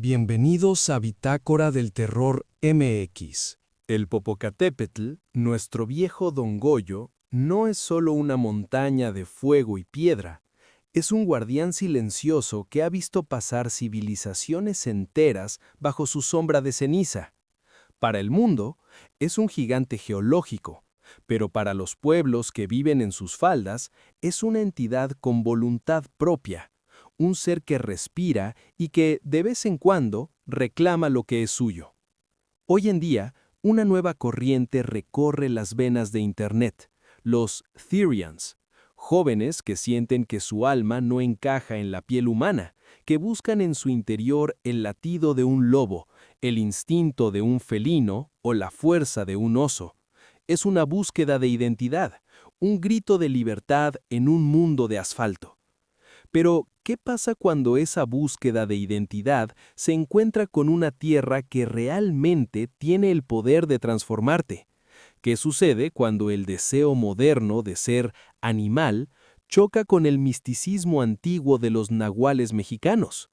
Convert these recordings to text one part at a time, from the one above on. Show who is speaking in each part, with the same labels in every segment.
Speaker 1: Bienvenidos a Bitácora del Terror MX.
Speaker 2: El Popocatépetl, nuestro viejo Don Goyo, no es solo una montaña de fuego y piedra, es un guardián silencioso que ha visto pasar civilizaciones enteras bajo su sombra de ceniza. Para el mundo, es un gigante geológico, pero para los pueblos que viven en sus faldas, es una entidad con voluntad propia, un ser que respira y que, de vez en cuando, reclama lo que es suyo. Hoy en día, una nueva corriente recorre las venas de Internet, los Therians, jóvenes que sienten que su alma no encaja en la piel humana, que buscan en su interior el latido de un lobo, el instinto de un felino o la fuerza de un oso. Es una búsqueda de identidad, un grito de libertad en un mundo de asfalto. Pero, ¿qué pasa cuando esa búsqueda de identidad se encuentra con una tierra que realmente tiene el poder de transformarte? ¿Qué sucede cuando el deseo moderno de ser animal choca con el misticismo antiguo de los nahuales mexicanos?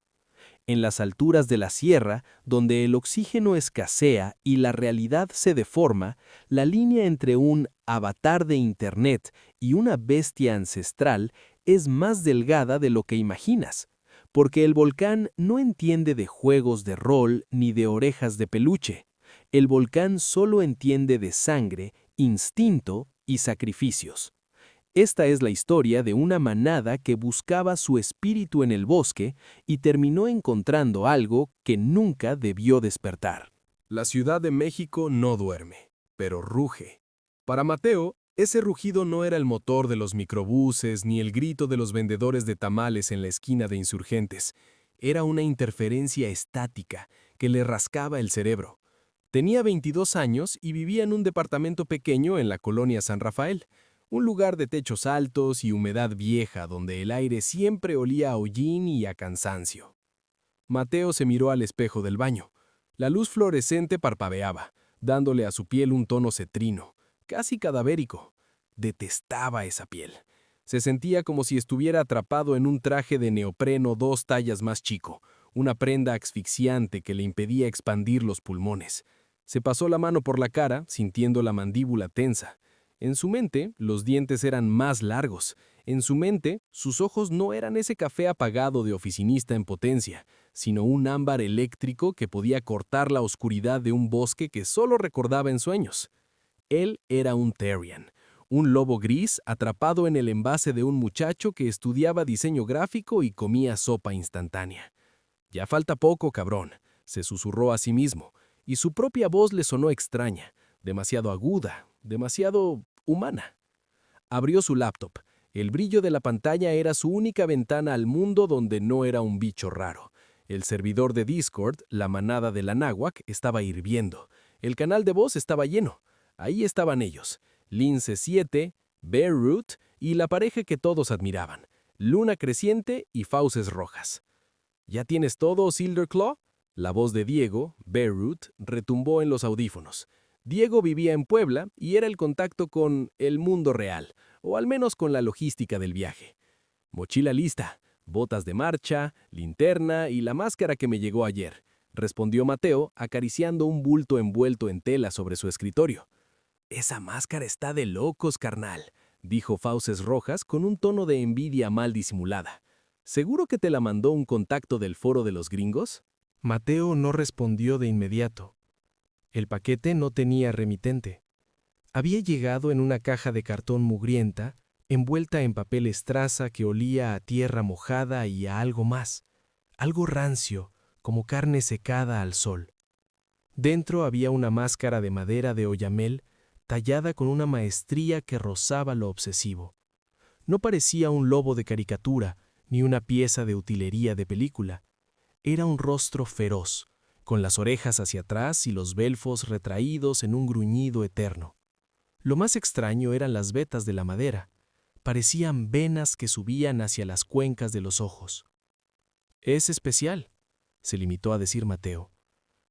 Speaker 2: En las alturas de la sierra, donde el oxígeno escasea y la realidad se deforma, la línea entre un avatar de Internet y una bestia ancestral es más delgada de lo que imaginas, porque el volcán no entiende de juegos de rol ni de orejas de peluche. El volcán solo entiende de sangre, instinto y sacrificios. Esta es la historia de una manada que buscaba su espíritu en el bosque y terminó encontrando algo que nunca debió despertar.
Speaker 1: La Ciudad de México no duerme, pero ruge. Para Mateo, ese rugido no era el motor de los microbuses ni el grito de los vendedores de tamales en la esquina de Insurgentes. Era una interferencia estática que le rascaba el cerebro. Tenía 22 años y vivía en un departamento pequeño en la colonia San Rafael, un lugar de techos altos y humedad vieja donde el aire siempre olía a hollín y a cansancio. Mateo se miró al espejo del baño. La luz fluorescente parpadeaba, dándole a su piel un tono cetrino, casi cadavérico. Detestaba esa piel. Se sentía como si estuviera atrapado en un traje de neopreno 2 tallas más chico, una prenda asfixiante que le impedía expandir los pulmones. Se pasó la mano por la cara, sintiendo la mandíbula tensa. En su mente, los dientes eran más largos. En su mente, sus ojos no eran ese café apagado de oficinista en potencia, sino un ámbar eléctrico que podía cortar la oscuridad de un bosque que solo recordaba en sueños. Él era un Therian, un lobo gris atrapado en el envase de un muchacho que estudiaba diseño gráfico y comía sopa instantánea. «Ya falta poco, cabrón», se susurró a sí mismo, y su propia voz le sonó extraña, demasiado aguda, demasiado humana. Abrió su laptop. El brillo de la pantalla era su única ventana al mundo donde no era un bicho raro. El servidor de Discord, la manada de la náhuac, estaba hirviendo. El canal de voz estaba lleno. Ahí estaban ellos, Lince 7, Bearroot y la pareja que todos admiraban, Luna Creciente y Fauces Rojas. ¿Ya tienes todo, Silverclaw? La voz de Diego, Bearroot, retumbó en los audífonos. Diego vivía en Puebla y era el contacto con el mundo real, o al menos con la logística del viaje. Mochila lista, botas de marcha, linterna y la máscara que me llegó ayer, respondió Mateo, acariciando un bulto envuelto en tela sobre su escritorio. Esa máscara está de locos, carnal, dijo Fauces Rojas con un tono de envidia mal disimulada. ¿Seguro que te la mandó un contacto del foro de los gringos? Mateo no respondió de inmediato. El paquete no tenía remitente. Había llegado en una caja de cartón mugrienta, envuelta en papel estraza que olía a tierra mojada y a algo más, algo rancio, como carne secada al sol. Dentro había una máscara de madera de oyamel, tallada con una maestría que rozaba lo obsesivo. No parecía un lobo de caricatura, ni una pieza de utilería de película. Era un rostro feroz, con las orejas hacia atrás y los belfos retraídos en un gruñido eterno. Lo más extraño eran las vetas de la madera. Parecían venas que subían hacia las cuencas de los ojos. «Es especial», se limitó a decir Mateo.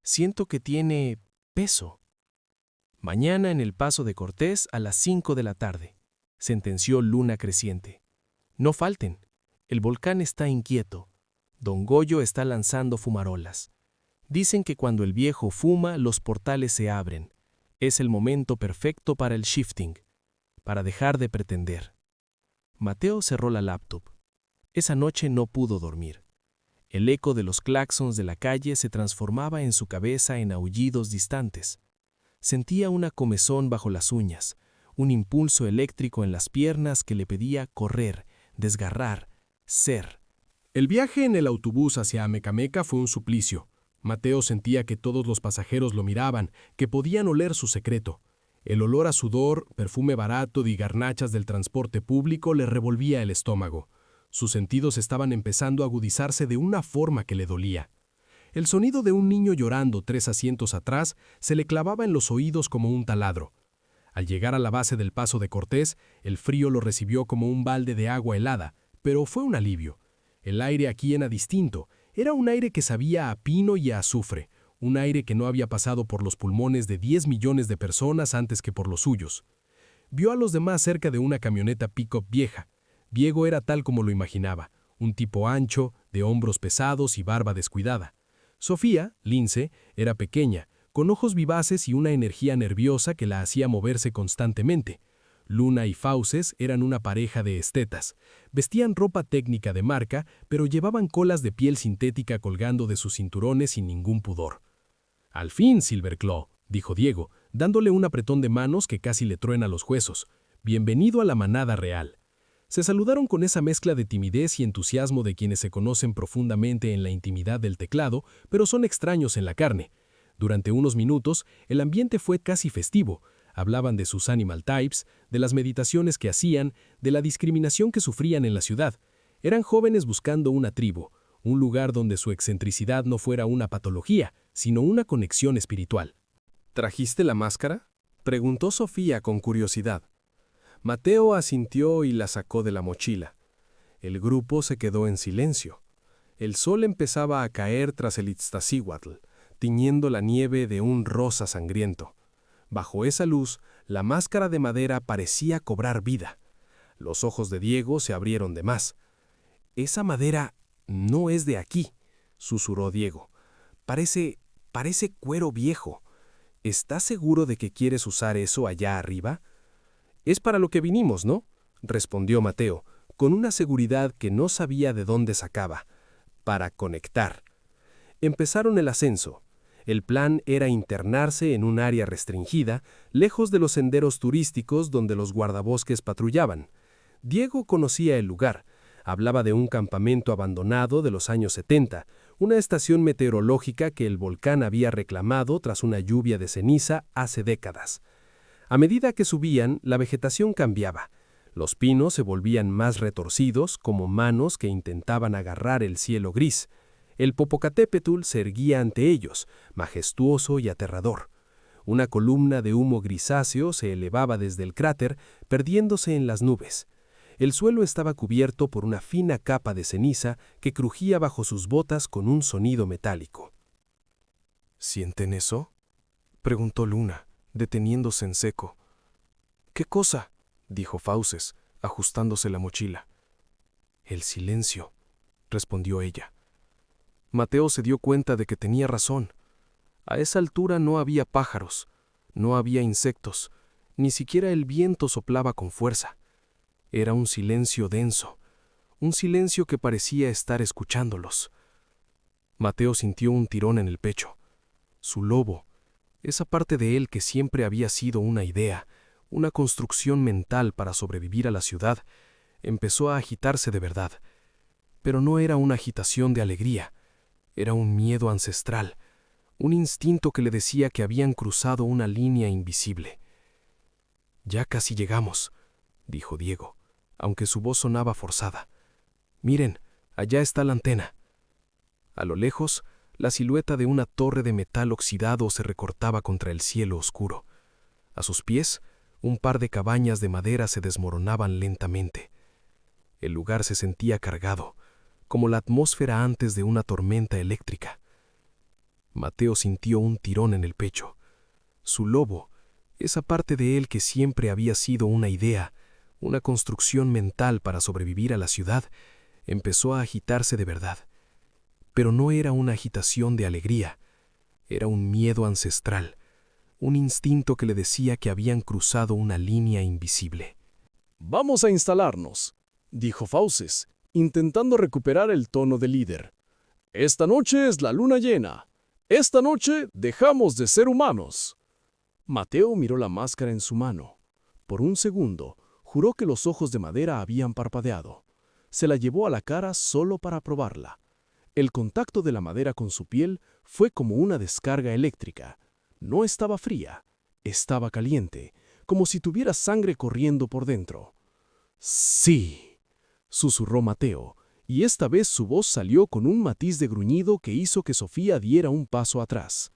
Speaker 1: «Siento que tiene peso». «Mañana en el Paso de Cortés a las 5 de la tarde», sentenció Luna Creciente. «No falten. El volcán está inquieto. Don Goyo está lanzando fumarolas.
Speaker 2: Dicen que cuando el viejo fuma, los portales se abren. Es el momento perfecto para el shifting, para dejar de pretender. Mateo cerró la laptop. Esa noche no pudo dormir. El eco de los claxons de la calle se transformaba en su cabeza en aullidos distantes. Sentía una comezón bajo las uñas, un impulso eléctrico en las piernas que le pedía correr, desgarrar, ser.
Speaker 1: El viaje en el autobús hacia Amecameca fue un suplicio. Mateo sentía que todos los pasajeros lo miraban, que podían oler su secreto. El olor a sudor, perfume barato y garnachas del transporte público le revolvía el estómago. Sus sentidos estaban empezando a agudizarse de una forma que le dolía. El sonido de un niño llorando 3 asientos atrás se le clavaba en los oídos como un taladro. Al llegar a la base del Paso de Cortés, el frío lo recibió como un balde de agua helada, pero fue un alivio. El aire aquí era distinto, era un aire que sabía a pino y a azufre, un aire que no había pasado por los pulmones de 10 millones de personas antes que por los suyos. Vio a los demás cerca de una camioneta pick-up vieja. Diego era tal como lo imaginaba, un tipo ancho, de hombros pesados y barba descuidada. Sofía, Lince, era pequeña, con ojos vivaces y una energía nerviosa que la hacía moverse constantemente. Luna y Fauces eran una pareja de estetas. Vestían ropa técnica de marca, pero llevaban colas de piel sintética colgando de sus cinturones sin ningún pudor. «Al fin, Silverclaw», dijo Diego, dándole un apretón de manos que casi le truena los huesos. «Bienvenido a la manada real». Se saludaron con esa mezcla de timidez y entusiasmo de quienes se conocen profundamente en la intimidad del teclado, pero son extraños en la carne. Durante unos minutos, el ambiente fue casi festivo. Hablaban de sus animal types, de las meditaciones que hacían, de la discriminación que sufrían en la ciudad. Eran jóvenes buscando una tribu, un lugar donde su excentricidad no fuera una patología, sino una conexión espiritual. «¿Trajiste la máscara?», preguntó Sofía con curiosidad. Mateo asintió y la sacó de la mochila. El grupo se quedó en silencio. El sol empezaba a caer tras el Iztaccíhuatl, tiñendo la nieve de un rosa sangriento. Bajo esa luz, la máscara de madera parecía cobrar vida. Los ojos de Diego se abrieron de más. «Esa madera no es de aquí», susurró Diego. Parece cuero viejo. ¿Estás seguro de que quieres usar eso allá arriba?» «Es para lo que vinimos, ¿no?», respondió Mateo, con una seguridad que no sabía de dónde sacaba. «Para conectar». Empezaron el ascenso. El plan era internarse en un área restringida, lejos de los senderos turísticos donde los guardabosques patrullaban. Diego conocía el lugar. Hablaba de un campamento abandonado de los años 70, una estación meteorológica que el volcán había reclamado tras una lluvia de ceniza hace décadas. A medida que subían, la vegetación cambiaba. Los pinos se volvían más retorcidos, como manos que intentaban agarrar el cielo gris. El Popocatépetl se erguía ante ellos, majestuoso y aterrador. Una columna de humo grisáceo se elevaba desde el cráter, perdiéndose en las nubes. El suelo estaba cubierto por una fina capa de ceniza que crujía bajo sus botas con un sonido metálico. «¿Sienten eso?», preguntó Luna, deteniéndose en seco. «¿Qué cosa?», dijo Fauces, ajustándose la mochila. «El silencio», respondió ella. Mateo se dio cuenta de que tenía razón. A esa altura no había pájaros, no había insectos, ni siquiera el viento soplaba con fuerza. Era un silencio denso, un silencio que parecía estar escuchándolos. Mateo sintió un tirón en el pecho. Su lobo, esa parte de él que siempre había sido una idea, una construcción mental para sobrevivir a la ciudad, empezó a agitarse de verdad. Pero no era una agitación de alegría, era un miedo ancestral, un instinto que le decía que habían cruzado una línea invisible. «Ya casi llegamos», dijo Diego, aunque su voz sonaba forzada. «Miren, allá está la antena». A lo lejos, la silueta de una torre de metal oxidado se recortaba contra el cielo oscuro. A sus pies, un par de cabañas de madera se desmoronaban lentamente. El lugar se sentía cargado, como la atmósfera antes de una tormenta eléctrica. Mateo sintió un tirón en el pecho. Su lobo, esa parte de él que siempre había sido una idea, una construcción mental para sobrevivir a la ciudad, empezó a agitarse de verdad. Pero no era una agitación de alegría, Era un miedo ancestral, un instinto que le decía que habían cruzado una línea invisible.
Speaker 3: «Vamos a instalarnos», dijo Fauces, intentando recuperar el tono de líder. «Esta noche es la luna llena. Esta noche dejamos de ser humanos». Mateo miró la máscara en su mano. Por un segundo, juró que los ojos de madera habían parpadeado. Se la llevó a la cara solo para probarla. El contacto de la madera con su piel fue como una descarga eléctrica. No estaba fría, estaba caliente, como si tuviera sangre corriendo por dentro. «Sí», susurró Mateo, y esta vez su voz salió con un matiz de gruñido que hizo que Sofía diera un paso atrás.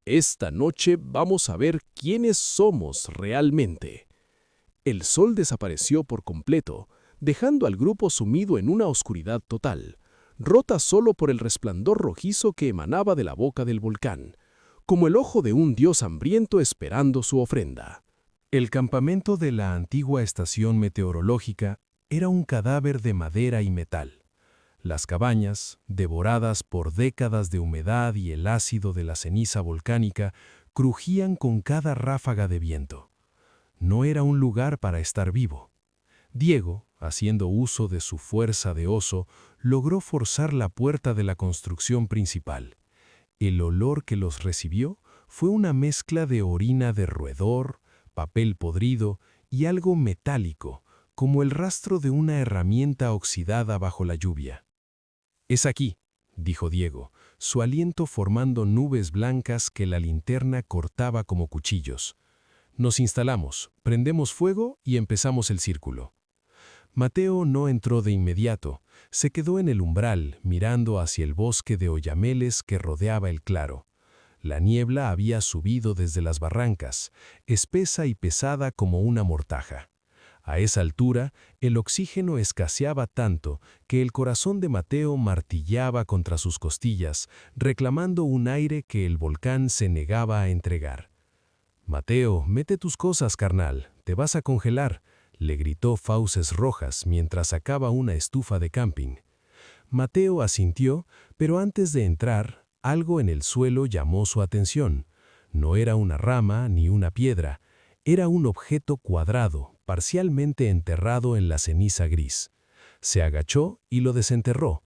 Speaker 3: «Esta noche vamos a ver quiénes somos realmente». El sol desapareció por completo, dejando al grupo sumido en una oscuridad total, rota solo por el resplandor rojizo que emanaba de la boca del volcán, como el ojo de un dios hambriento esperando su ofrenda.
Speaker 2: El campamento de la antigua estación meteorológica era un cadáver de madera y metal. Las cabañas, devoradas por décadas de humedad y el ácido de la ceniza volcánica, crujían con cada ráfaga de viento. No era un lugar para estar vivo. Diego, haciendo uso de su fuerza de oso, logró forzar la puerta de la construcción principal. El olor que los recibió fue una mezcla de orina de roedor, papel podrido y algo metálico, como el rastro de una herramienta oxidada bajo la lluvia. «Es aquí», dijo Diego, su aliento formando nubes blancas que la linterna cortaba como cuchillos. «Nos instalamos, prendemos fuego y empezamos el círculo». Mateo no entró de inmediato, se quedó en el umbral mirando hacia el bosque de oyameles que rodeaba el claro. La niebla había subido desde las barrancas, espesa y pesada como una mortaja. A esa altura, el oxígeno escaseaba tanto que el corazón de Mateo martillaba contra sus costillas, reclamando un aire que el volcán se negaba a entregar. «Mateo, mete tus cosas, carnal, te vas a congelar», le gritó Fauces Rojas mientras sacaba una estufa de camping. Mateo asintió, pero antes de entrar, algo en el suelo llamó su atención. No era una rama ni una piedra, era un objeto cuadrado, parcialmente enterrado en la ceniza gris. Se agachó y lo desenterró.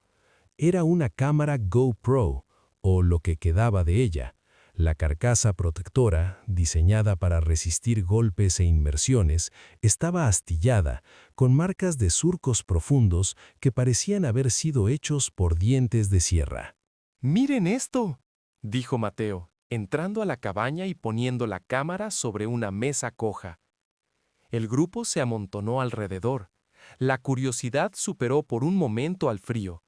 Speaker 2: Era una cámara GoPro, o lo que quedaba de ella. La carcasa protectora, diseñada para resistir golpes e inmersiones, estaba astillada, con marcas de surcos profundos que parecían haber sido hechos por dientes de sierra.
Speaker 1: «¡Miren esto!», dijo Mateo, entrando a la cabaña y poniendo la cámara sobre una mesa coja. El grupo se amontonó alrededor. La curiosidad superó por un momento al frío.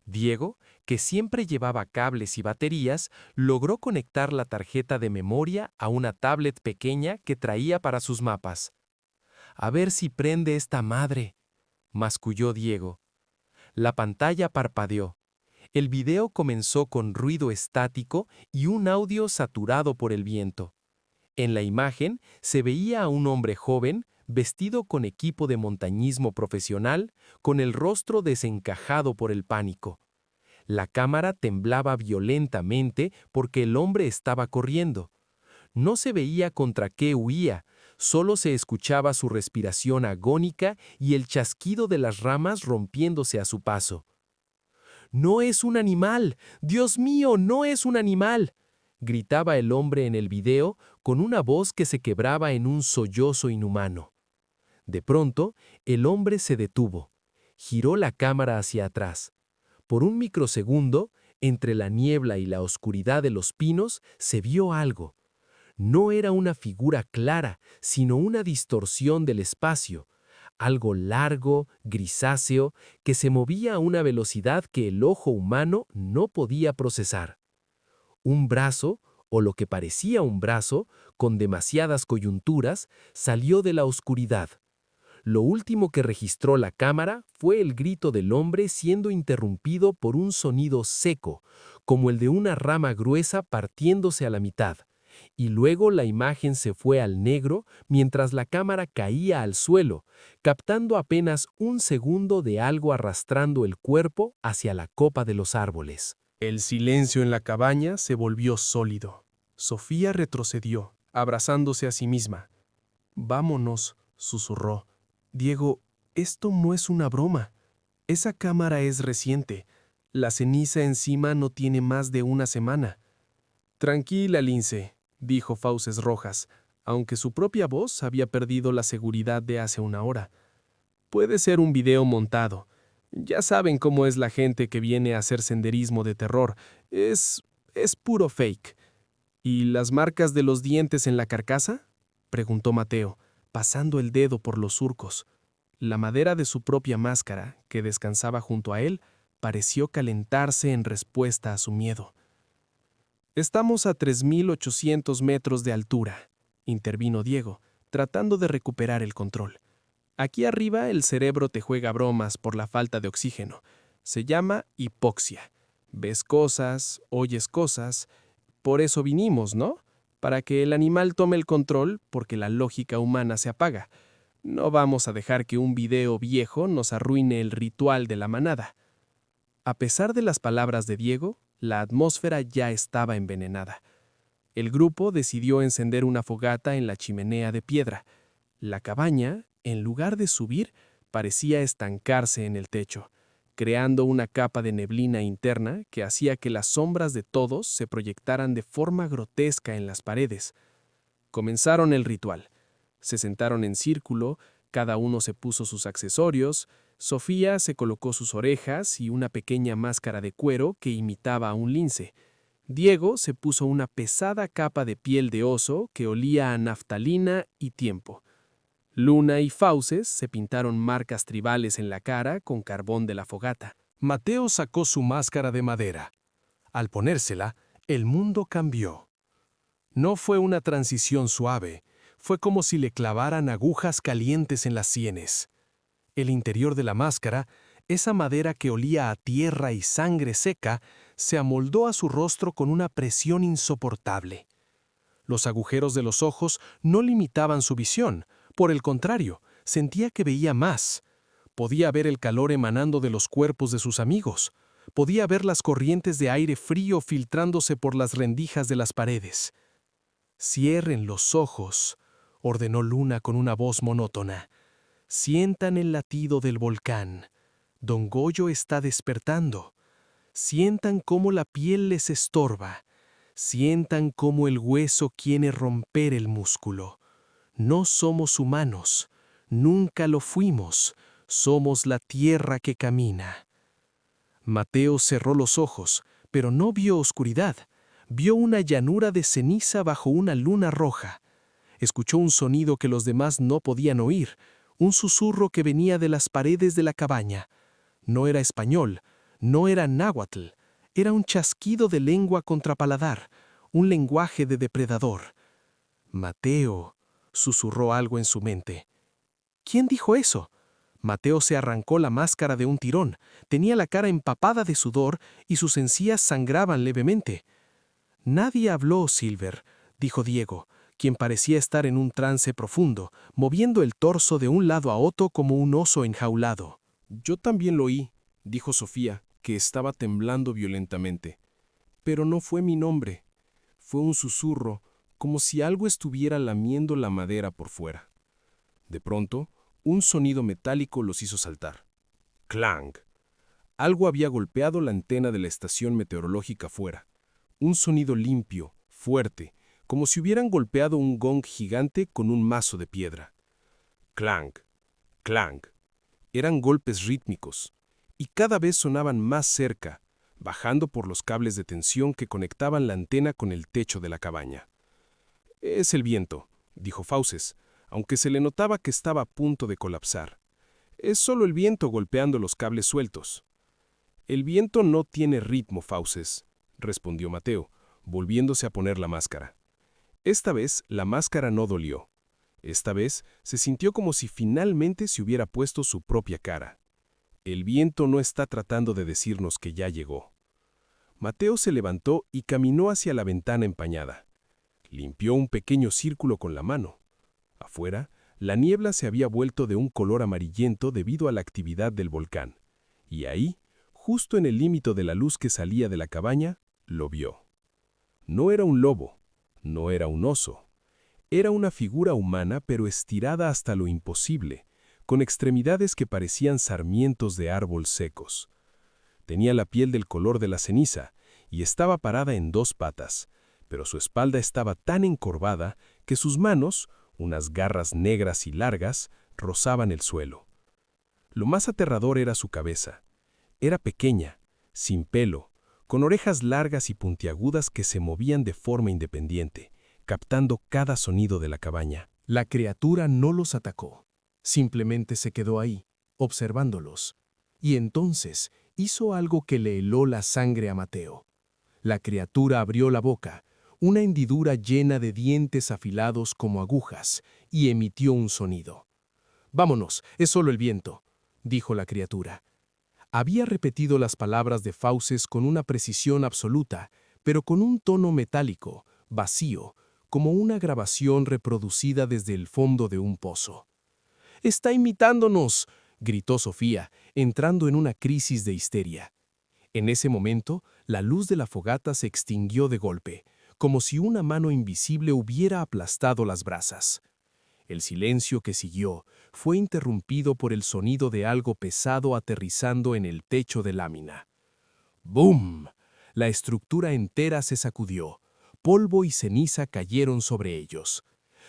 Speaker 1: Diego, que siempre llevaba cables y baterías, logró conectar la tarjeta de memoria a una tablet pequeña que traía para sus mapas. «A ver si prende esta madre», masculló Diego. La pantalla parpadeó. El video comenzó con ruido estático y un audio saturado por el viento. En la imagen se veía a un hombre joven, vestido con equipo de montañismo profesional, con el rostro desencajado por el pánico. La cámara temblaba violentamente porque el hombre estaba corriendo. No se veía contra qué huía, solo se escuchaba su respiración agónica y el chasquido de las ramas rompiéndose a su paso. «¡No es un animal! ¡Dios mío, no es un animal!», gritaba el hombre en el video con una voz que se quebraba en un sollozo inhumano. De pronto, el hombre se detuvo. Giró la cámara hacia atrás. Por un microsegundo, entre la niebla y la oscuridad de los pinos, se vio algo. No era una figura clara, sino una distorsión del espacio. Algo largo, grisáceo, que se movía a una velocidad que el ojo humano no podía procesar. Un brazo, o lo que parecía un brazo, con demasiadas coyunturas, salió de la oscuridad. Lo último que registró la cámara fue el grito del hombre siendo interrumpido por un sonido seco, como el de una rama gruesa partiéndose a la mitad. Y luego la imagen se fue al negro mientras la cámara caía al suelo, captando apenas un segundo de algo arrastrando el cuerpo hacia la copa de los árboles. El silencio en la cabaña se volvió sólido. Sofía retrocedió, abrazándose a sí misma. «Vámonos», susurró. «Diego, esto no es una broma. Esa cámara es reciente. La ceniza encima no tiene más de una semana». «Tranquila, Lince», dijo Fauces Rojas, aunque su propia voz había perdido la seguridad de hace una hora. «Puede ser un video montado. Ya saben cómo es la gente que viene a hacer senderismo de terror. Es puro fake». «¿Y las marcas de los dientes en la carcasa?», preguntó Mateo, pasando el dedo por los surcos. La madera de su propia máscara, que descansaba junto a él, pareció calentarse en respuesta a su miedo. «Estamos a 3.800 metros de altura», intervino Diego, tratando de recuperar el control. «Aquí arriba el cerebro te juega bromas por la falta de oxígeno. Se llama hipoxia. Ves cosas, oyes cosas. Por eso vinimos, ¿no? Para que el animal tome el control, porque la lógica humana se apaga. No vamos a dejar que un video viejo nos arruine el ritual de la manada». A pesar de las palabras de Diego, la atmósfera ya estaba envenenada. El grupo decidió encender una fogata en la chimenea de piedra. La cabaña, en lugar de subir, parecía estancarse en el techo, creando una capa de neblina interna que hacía que las sombras de todos se proyectaran de forma grotesca en las paredes. Comenzaron el ritual. Se sentaron en círculo, cada uno se puso sus accesorios. Sofía se colocó sus orejas y una pequeña máscara de cuero que imitaba a un lince. Diego se puso una pesada capa de piel de oso que olía a naftalina y tiempo. Luna y Fauces se pintaron marcas tribales en la cara con carbón de la fogata.
Speaker 2: Mateo sacó su máscara de madera. Al ponérsela, el mundo cambió. No fue una transición suave, fue como si le clavaran agujas calientes en las sienes. El interior de la máscara, esa madera que olía a tierra y sangre seca, se amoldó a su rostro con una presión insoportable. Los agujeros de los ojos no limitaban su visión, por el contrario, sentía que veía más. Podía ver el calor emanando de los cuerpos de sus amigos. Podía ver las corrientes de aire frío filtrándose por las rendijas de las paredes. «Cierren los ojos», ordenó Luna con una voz monótona. «Sientan el latido del volcán. Don Goyo está despertando. Sientan cómo la piel les estorba. Sientan cómo el hueso quiere romper el músculo. No somos humanos. Nunca lo fuimos. Somos la tierra que camina». Mateo cerró los ojos, pero no vio oscuridad. Vio una llanura de ceniza bajo una luna roja. Escuchó un sonido que los demás no podían oír, un susurro que venía de las paredes de la cabaña. No era español, no era náhuatl, era un chasquido de lengua contra paladar, un lenguaje de depredador. «Mateo», susurró algo en su mente. «¿Quién dijo eso?» Mateo se arrancó la máscara de un tirón, tenía la cara empapada de sudor y sus encías sangraban levemente. «Nadie habló, Silver», dijo Diego, quien parecía estar en un trance profundo, moviendo el torso de un lado a otro como un oso enjaulado.
Speaker 1: «Yo también lo oí», dijo Sofía, que estaba temblando violentamente. «Pero no fue mi nombre. Fue un susurro, como si algo estuviera lamiendo la madera por fuera». De pronto, un sonido metálico los hizo saltar. ¡Clang! Algo había golpeado la antena de la estación meteorológica fuera. Un sonido limpio, fuerte, como si hubieran golpeado un gong gigante con un mazo de piedra. ¡Clang! ¡Clang! Eran golpes rítmicos, y cada vez sonaban más cerca, bajando por los cables de tensión que conectaban la antena con el techo de la cabaña. «Es el viento», dijo Fauces, aunque se le notaba que estaba a punto de colapsar. «Es solo el viento golpeando los cables sueltos». «El viento no tiene ritmo, Fauces», respondió Mateo, volviéndose a poner la máscara. Esta vez la máscara no dolió. Esta vez se sintió como si finalmente se hubiera puesto su propia cara. El viento no está tratando de decirnos que ya llegó. Mateo se levantó y caminó hacia la ventana empañada. Limpió un pequeño círculo con la mano. Afuera, la niebla se había vuelto de un color amarillento debido a la actividad del volcán. Y ahí, justo en el límite de la luz que salía de la cabaña, lo vio. No era un lobo, no era un oso. Era una figura humana pero estirada hasta lo imposible, con extremidades que parecían sarmientos de árbol secos. Tenía la piel del color de la ceniza y estaba parada en dos patas, pero su espalda estaba tan encorvada que sus manos, unas garras negras y largas, rozaban el suelo. Lo más aterrador era su cabeza. Era pequeña, sin pelo, con orejas largas y puntiagudas que se movían de forma independiente, captando cada sonido de la cabaña.
Speaker 2: La criatura no los atacó. Simplemente se quedó ahí, observándolos. Y entonces hizo algo que le heló la sangre a Mateo. La criatura abrió la boca, una hendidura llena de dientes afilados como agujas, y emitió un sonido. «Vámonos, es solo el viento», dijo la criatura. Había repetido las palabras de Fauces con una precisión absoluta, pero con un tono metálico, vacío, como una grabación reproducida desde el fondo de un pozo. «¡Está imitándonos!», gritó Sofía, entrando en una crisis de histeria. En ese momento, la luz de la fogata se extinguió de golpe, como si una mano invisible hubiera aplastado las brasas. El silencio que siguió fue interrumpido por el sonido de algo pesado aterrizando en el techo de lámina. ¡Bum! La estructura entera se sacudió. Polvo y ceniza cayeron sobre ellos.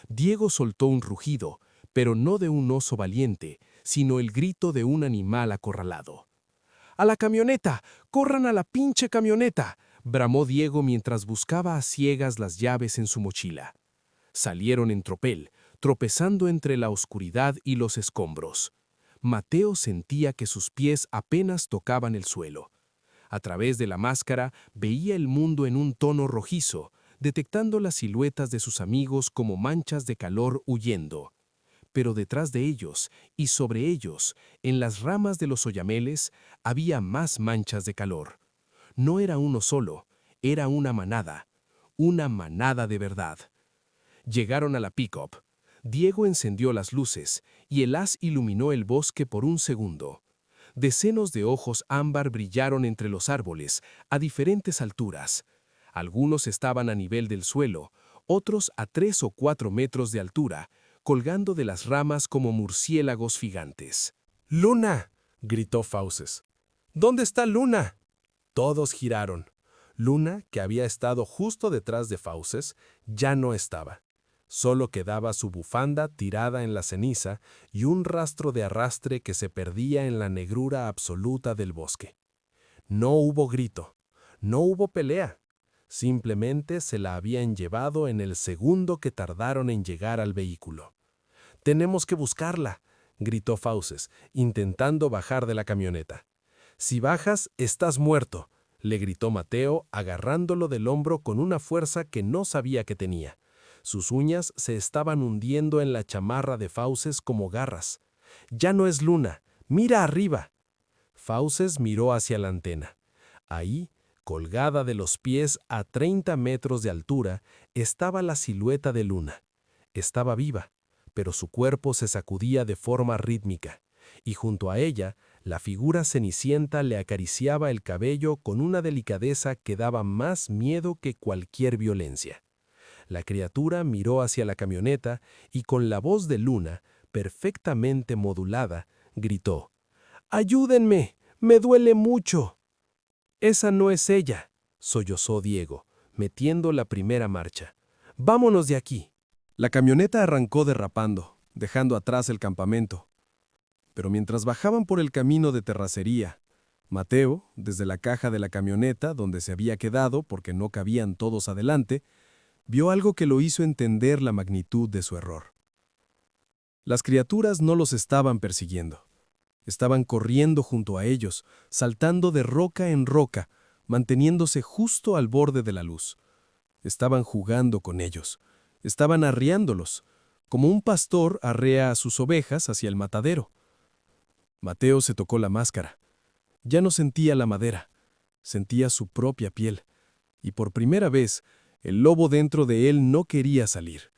Speaker 2: Diego soltó un rugido, pero no de un oso valiente, sino el grito de un animal acorralado. «¡A la camioneta! ¡Corran a la pinche camioneta!», bramó Diego mientras buscaba a ciegas las llaves en su mochila. Salieron en tropel, tropezando entre la oscuridad y los escombros. Mateo sentía que sus pies apenas tocaban el suelo. A través de la máscara veía el mundo en un tono rojizo, detectando las siluetas de sus amigos como manchas de calor huyendo. Pero detrás de ellos, y sobre ellos, en las ramas de los oyameles, había más manchas de calor. No era uno solo, era una manada de verdad. Llegaron a la pick-up. Diego encendió las luces, y el haz iluminó el bosque por un segundo. Decenas de ojos ámbar brillaron entre los árboles, a diferentes alturas. Algunos estaban a nivel del suelo, otros a 3 o 4 metros de altura, colgando de las ramas como murciélagos gigantes.
Speaker 1: «¡Luna!», gritó Fauces. «¿Dónde está Luna?». Todos giraron. Luna, que había estado justo detrás de Fauces, ya no estaba. Solo quedaba su bufanda tirada en la ceniza y un rastro de arrastre que se perdía en la negrura absoluta del bosque. No hubo grito, no hubo pelea. Simplemente se la habían llevado en el segundo que tardaron en llegar al vehículo. «Tenemos que buscarla», gritó Fauces, intentando bajar de la camioneta. «Si bajas, estás muerto», le gritó Mateo, agarrándolo del hombro con una fuerza que no sabía que tenía. Sus uñas se estaban hundiendo en la chamarra de Fauces como garras. «Ya no es Luna, mira arriba». Fauces miró hacia la antena. Ahí, colgada de los pies a 30 metros de altura, estaba la silueta de Luna. Estaba viva, pero su cuerpo se sacudía de forma rítmica, y junto a ella, la figura cenicienta le acariciaba el cabello con una delicadeza que daba más miedo que cualquier violencia. La criatura miró hacia la camioneta y con la voz de Luna, perfectamente modulada, gritó: «¡Ayúdenme! ¡Me duele mucho!». «Esa no es ella», sollozó Diego, metiendo la primera marcha. «Vámonos de aquí». La camioneta arrancó derrapando, dejando atrás el campamento. Pero mientras bajaban por el camino de terracería, Mateo, desde la caja de la camioneta, donde se había quedado porque no cabían todos adelante, vio algo que lo hizo entender la magnitud de su error. Las criaturas no los estaban persiguiendo. Estaban corriendo junto a ellos, saltando de roca en roca, manteniéndose justo al borde de la luz. Estaban jugando con ellos. Estaban arreándolos, como un pastor arrea a sus ovejas hacia el matadero. Mateo se tocó la máscara. Ya no sentía la madera, sentía su propia piel. Y por primera vez, el lobo dentro de él no quería salir.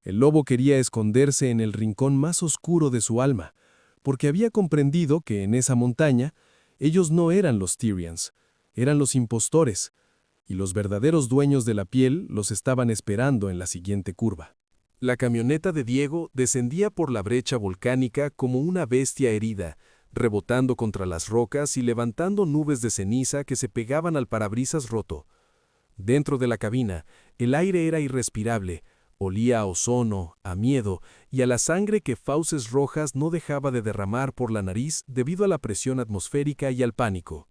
Speaker 1: El lobo quería esconderse en el rincón más oscuro de su alma, porque había comprendido que en esa montaña Ellos no eran los Tyrians, eran los impostores, y los verdaderos dueños de la piel los estaban esperando en la siguiente curva. La camioneta de Diego descendía por la brecha volcánica como una bestia herida, rebotando contra las rocas y levantando nubes de ceniza que se pegaban al parabrisas roto. Dentro de la cabina, el aire era irrespirable, olía a ozono, a miedo y a la sangre que fauces rojas no dejaba de derramar por la nariz debido a la presión atmosférica y al pánico.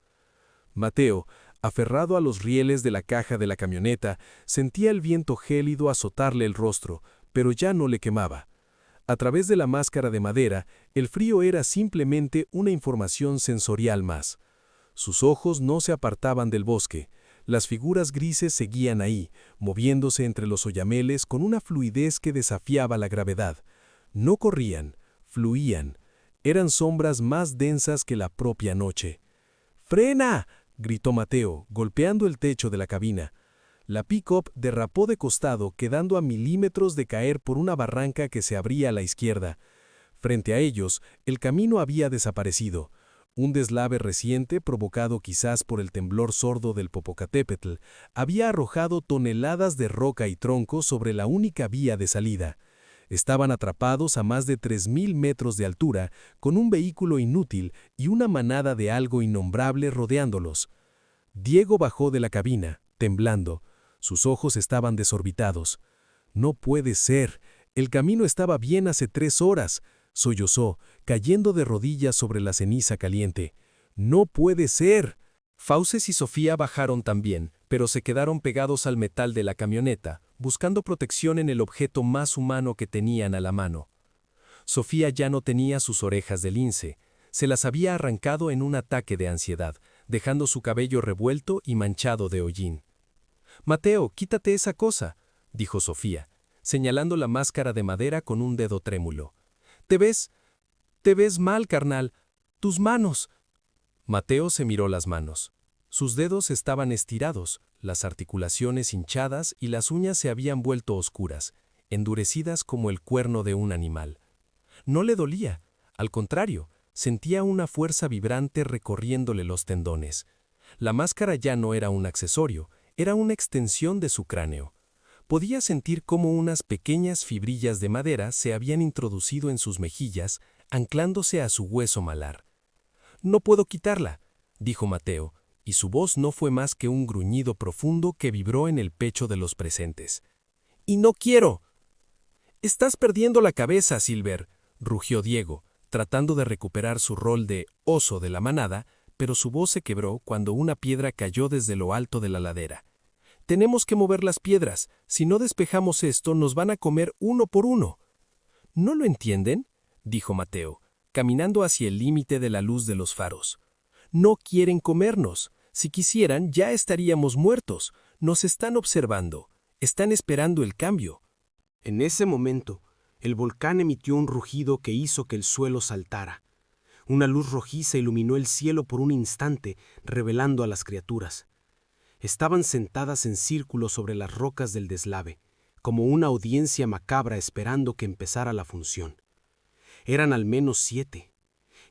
Speaker 1: Mateo, aferrado a los rieles de la caja de la camioneta, sentía el viento gélido azotarle el rostro, pero ya no le quemaba. A través de la máscara de madera, el frío era simplemente una información sensorial más. Sus ojos no se apartaban del bosque. Las figuras grises seguían ahí, moviéndose entre los oyameles con una fluidez que desafiaba la gravedad. No corrían, fluían. Eran sombras más densas que la propia noche. ¡Frena!, gritó Mateo, golpeando el techo de la cabina. La pick-up derrapó de costado, quedando a milímetros de caer por una barranca que se abría a la izquierda. Frente a ellos, el camino había desaparecido. Un deslave reciente, provocado quizás por el temblor sordo del Popocatépetl, había arrojado toneladas de roca y troncos sobre la única vía de salida. Estaban atrapados a más de 3.000 metros de altura, con un vehículo inútil y una manada de algo innombrable rodeándolos. Diego bajó de la cabina, temblando. Sus ojos estaban desorbitados. «No puede ser. El camino estaba bien hace 3 horas», sollozó, cayendo de rodillas sobre la ceniza caliente. «¡No puede ser!». Fauces y Sofía bajaron también, pero se quedaron pegados al metal de la camioneta, buscando protección en el objeto más humano que tenían a la mano. Sofía ya no tenía sus orejas de lince. Se las había arrancado en un ataque de ansiedad, dejando su cabello revuelto y manchado de hollín. «Mateo, quítate esa cosa», dijo Sofía, señalando la máscara de madera con un dedo trémulo. Te ves mal, carnal. Tus manos». Mateo se miró las manos. Sus dedos estaban estirados, las articulaciones hinchadas y las uñas se habían vuelto oscuras, endurecidas como el cuerno de un animal. No le dolía, al contrario, sentía una fuerza vibrante recorriéndole los tendones. La máscara ya no era un accesorio, era una extensión de su cráneo. Podía sentir cómo unas pequeñas fibrillas de madera se habían introducido en sus mejillas, anclándose a su hueso malar. «No puedo quitarla», dijo Mateo, y su voz no fue más que un gruñido profundo que vibró en el pecho de los presentes. «¡Y no quiero!». «Estás perdiendo la cabeza, Silver», rugió Diego, tratando de recuperar su rol de oso de la manada, pero su voz se quebró cuando una piedra cayó desde lo alto de la ladera. «Tenemos que mover las piedras. Si no despejamos esto, nos van a comer uno por uno». «¿No lo entienden?», dijo Mateo, caminando hacia el límite de la luz de los faros. «No quieren comernos. Si quisieran, ya estaríamos muertos. Nos están observando. Están esperando el cambio».
Speaker 2: En ese momento, el volcán emitió un rugido que hizo que el suelo saltara. Una luz rojiza iluminó el cielo por un instante, revelando a las criaturas. Estaban sentadas en círculo sobre las rocas del deslave, como una audiencia macabra esperando que empezara la función. Eran al menos 7.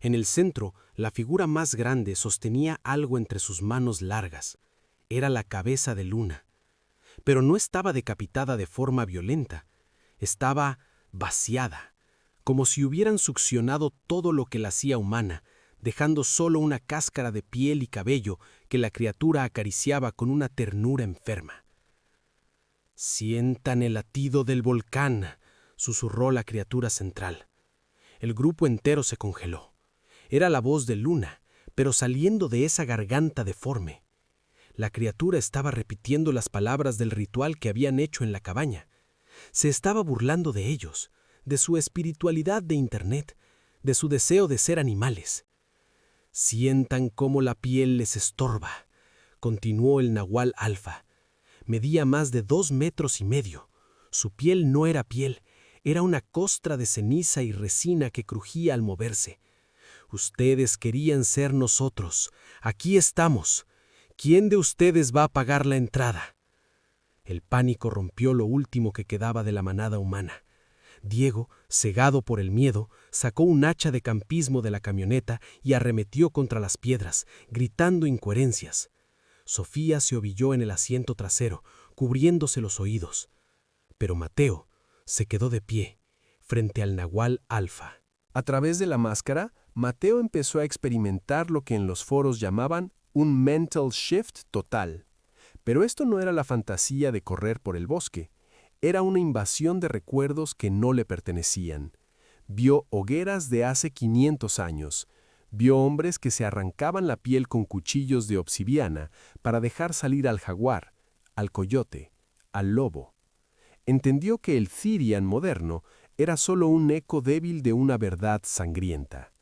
Speaker 2: En el centro, la figura más grande sostenía algo entre sus manos largas. Era la cabeza de Luna. Pero no estaba decapitada de forma violenta. Estaba vaciada, como si hubieran succionado todo lo que la hacía humana, dejando solo una cáscara de piel y cabello que la criatura acariciaba con una ternura enferma. «Sientan el latido del volcán», susurró la criatura central. El grupo entero se congeló. Era la voz de Luna, pero saliendo de esa garganta deforme. La criatura estaba repitiendo las palabras del ritual que habían hecho en la cabaña. Se estaba burlando de ellos, de su espiritualidad de Internet, de su deseo de ser animales. «Sientan cómo la piel les estorba», continuó el nahual alfa. Medía más de 2,5 metros. Su piel no era piel, era una costra de ceniza y resina que crujía al moverse. «Ustedes querían ser nosotros. Aquí estamos. ¿Quién de ustedes va a pagar la entrada?». El pánico rompió lo último que quedaba de la manada humana. Diego, cegado por el miedo, sacó un hacha de campismo de la camioneta y arremetió contra las piedras, gritando incoherencias. Sofía se ovilló en el asiento trasero, cubriéndose los oídos. Pero Mateo se quedó de pie, frente al nahual alfa.
Speaker 1: A través de la máscara, Mateo empezó a experimentar lo que en los foros llamaban un mental shift total. Pero esto no era la fantasía de correr por el bosque. Era una invasión de recuerdos que no le pertenecían. Vio hogueras de hace 500 años. Vio hombres que se arrancaban la piel con cuchillos de obsidiana para dejar salir al jaguar, al coyote, al lobo. Entendió que el Thirian moderno era solo un eco débil de una verdad sangrienta.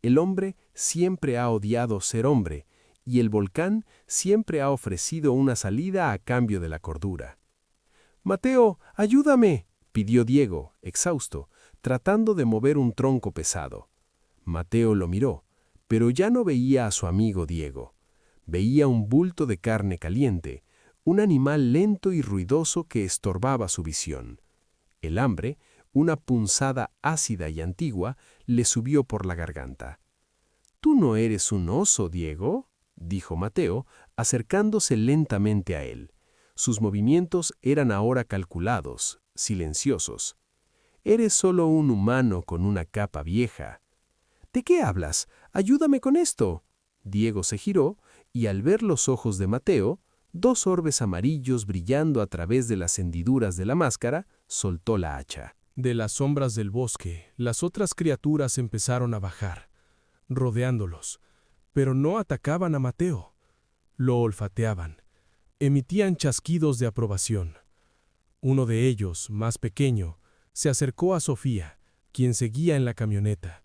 Speaker 1: El hombre siempre ha odiado ser hombre, y el volcán siempre ha ofrecido una salida a cambio de la cordura. «Mateo, ayúdame», pidió Diego, exhausto, tratando de mover un tronco pesado. Mateo lo miró, pero ya no veía a su amigo Diego. Veía un bulto de carne caliente, un animal lento y ruidoso que estorbaba su visión. El hambre, una punzada ácida y antigua, le subió por la garganta. «¿Tú no eres un oso, Diego?», dijo Mateo, acercándose lentamente a él. Sus movimientos eran ahora calculados, silenciosos. «Eres solo un humano con una capa vieja». «¿De qué hablas? Ayúdame con esto». Diego se giró y al ver los ojos de Mateo, 2 orbes amarillos brillando a través de las hendiduras de la máscara, soltó la hacha.
Speaker 3: De las sombras del bosque, las otras criaturas empezaron a bajar, rodeándolos, pero no atacaban a Mateo. Lo olfateaban. Emitían chasquidos de aprobación. Uno de ellos, más pequeño, se acercó a Sofía, quien seguía en la camioneta.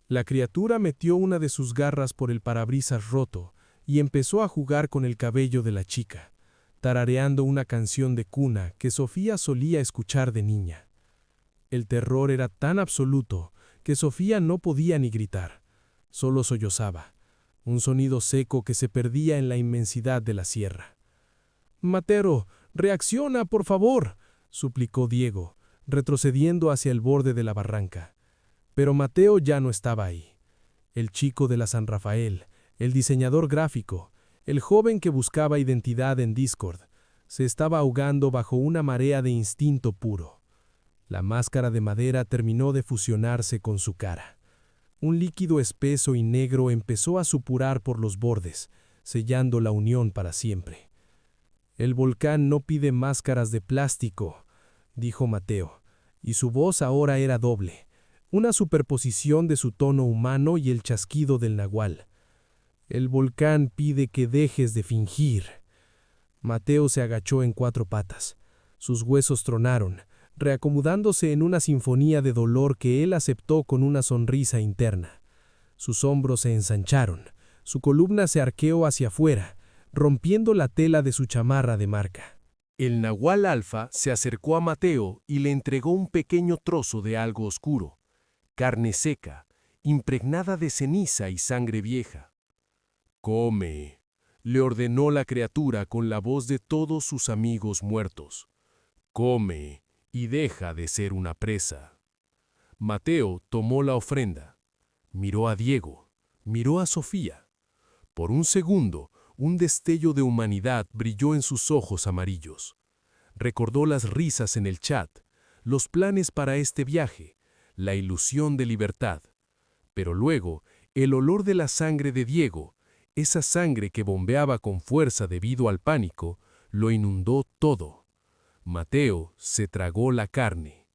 Speaker 3: La criatura metió una de sus garras por el parabrisas roto y empezó a jugar con el cabello de la chica, tarareando una canción de cuna que Sofía solía escuchar de niña. El terror era tan absoluto que Sofía no podía ni gritar, solo sollozaba, un sonido seco que se perdía en la inmensidad de la sierra. «Mateo, reacciona, por favor», suplicó Diego, retrocediendo hacia el borde de la barranca. Pero Mateo ya no estaba ahí. El chico de la San Rafael, el diseñador gráfico, el joven que buscaba identidad en Discord, se estaba ahogando bajo una marea de instinto puro. La máscara de madera terminó de fusionarse con su cara. Un líquido espeso y negro empezó a supurar por los bordes, sellando la unión para siempre. «El volcán no pide máscaras de plástico», dijo Mateo, y su voz ahora era doble, una superposición de su tono humano y el chasquido del nahual. «El volcán pide que dejes de fingir». Mateo se agachó en 4 patas. Sus huesos tronaron, reacomodándose en una sinfonía de dolor que él aceptó con una sonrisa interna. Sus hombros se ensancharon, su columna se arqueó hacia afuera, rompiendo la tela de su chamarra de marca.
Speaker 1: El nahual alfa se acercó a Mateo y le entregó un pequeño trozo de algo oscuro, carne seca, impregnada de ceniza y sangre vieja. «Come», le ordenó la criatura con la voz de todos sus amigos muertos. «Come y deja de ser una presa». Mateo tomó la ofrenda. Miró a Diego, miró a Sofía. Por un segundo, un destello de humanidad brilló en sus ojos amarillos. Recordó las risas en el chat, los planes para este viaje, la ilusión de libertad. Pero luego, el olor de la sangre de Diego, esa sangre que bombeaba con fuerza debido al pánico, lo inundó todo. Mateo se tragó la carne.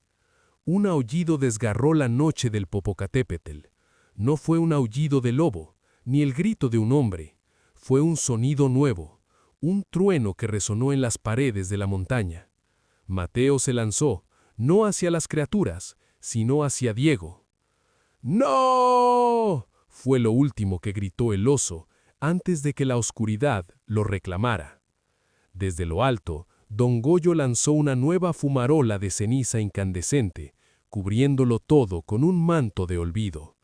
Speaker 1: Un aullido desgarró la noche del Popocatépetl. No fue un aullido de lobo, ni el grito de un hombre. Fue un sonido nuevo, un trueno que resonó en las paredes de la montaña. Mateo se lanzó, no hacia las criaturas, sino hacia Diego. «¡No!», fue lo último que gritó el oso antes de que la oscuridad lo reclamara. Desde lo alto, Don Goyo lanzó una nueva fumarola de ceniza incandescente, cubriéndolo todo con un manto de olvido.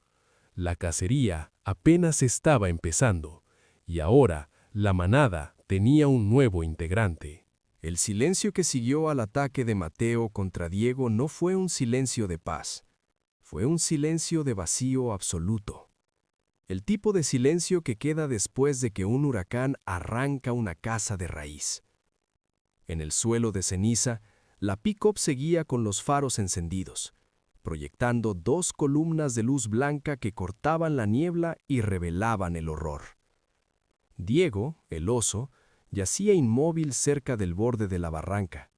Speaker 1: La cacería apenas estaba empezando, y ahora la manada tenía un nuevo integrante. El silencio que siguió al ataque de Mateo contra Diego no fue un silencio de paz, fue un silencio de vacío absoluto. El tipo de silencio que queda después de que un huracán arranca una casa de raíz. En el suelo de ceniza, la pick-up seguía con los faros encendidos, proyectando 2 columnas de luz blanca que cortaban la niebla y revelaban el horror. Diego, el oso, yacía inmóvil cerca del borde de la barranca.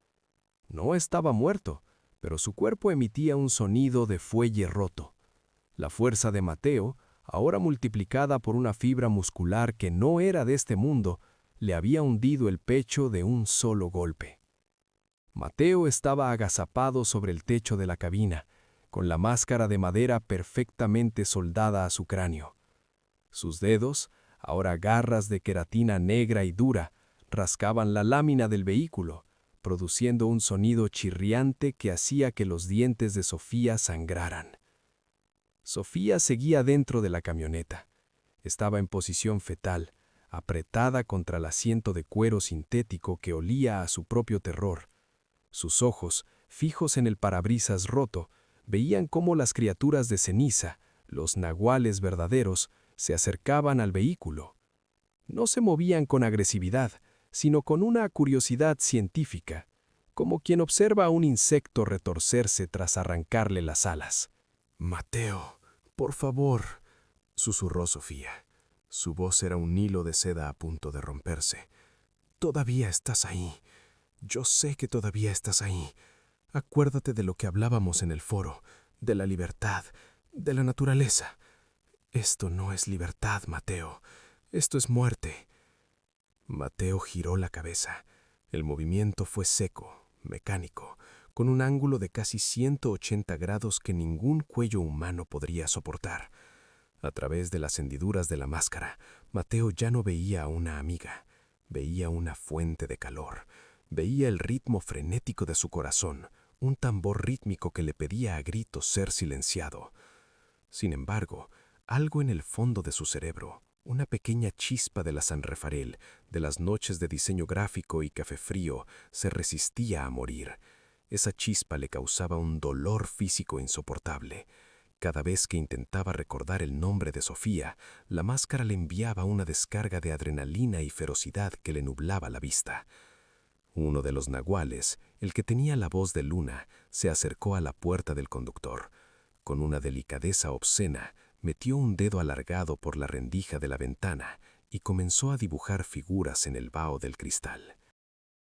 Speaker 1: No estaba muerto, pero su cuerpo emitía un sonido de fuelle roto. La fuerza de Mateo, ahora multiplicada por una fibra muscular que no era de este mundo, le había hundido el pecho de un solo golpe. Mateo estaba agazapado sobre el techo de la cabina, con la máscara de madera perfectamente soldada a su cráneo. Sus dedos, ahora garras de queratina negra y dura, rascaban la lámina del vehículo, produciendo un sonido chirriante que hacía que los dientes de Sofía sangraran. Sofía seguía dentro de la camioneta. Estaba en posición fetal, apretada contra el asiento de cuero sintético que olía a su propio terror. Sus ojos, fijos en el parabrisas roto, veían cómo las criaturas de ceniza, los nahuales verdaderos, se acercaban al vehículo. No se movían con agresividad, sino con una curiosidad científica, como quien observa a un insecto retorcerse tras arrancarle las alas.
Speaker 2: «Mateo, por favor», susurró Sofía. Su voz era un hilo de seda a punto de romperse. «Todavía estás ahí. Yo sé que todavía estás ahí. Acuérdate de lo que hablábamos en el foro, de la libertad, de la naturaleza. Esto no es libertad, Mateo. Esto es muerte». Mateo giró la cabeza. El movimiento fue seco, mecánico, con un ángulo de casi 180 grados que ningún cuello humano podría soportar. A través de las hendiduras de la máscara, Mateo ya no veía a una amiga, veía una fuente de calor, veía el ritmo frenético de su corazón, un tambor rítmico que le pedía a gritos ser silenciado. Sin embargo, algo en el fondo de su cerebro, una pequeña chispa de la San Rafael, de las noches de diseño gráfico y café frío, se resistía a morir. Esa chispa le causaba un dolor físico insoportable. Cada vez que intentaba recordar el nombre de Sofía, la máscara le enviaba una descarga de adrenalina y ferocidad que le nublaba la vista. Uno de los nahuales, el que tenía la voz de Luna, se acercó a la puerta del conductor. Con una delicadeza obscena, metió un dedo alargado por la rendija de la ventana y comenzó a dibujar figuras en el vaho del cristal.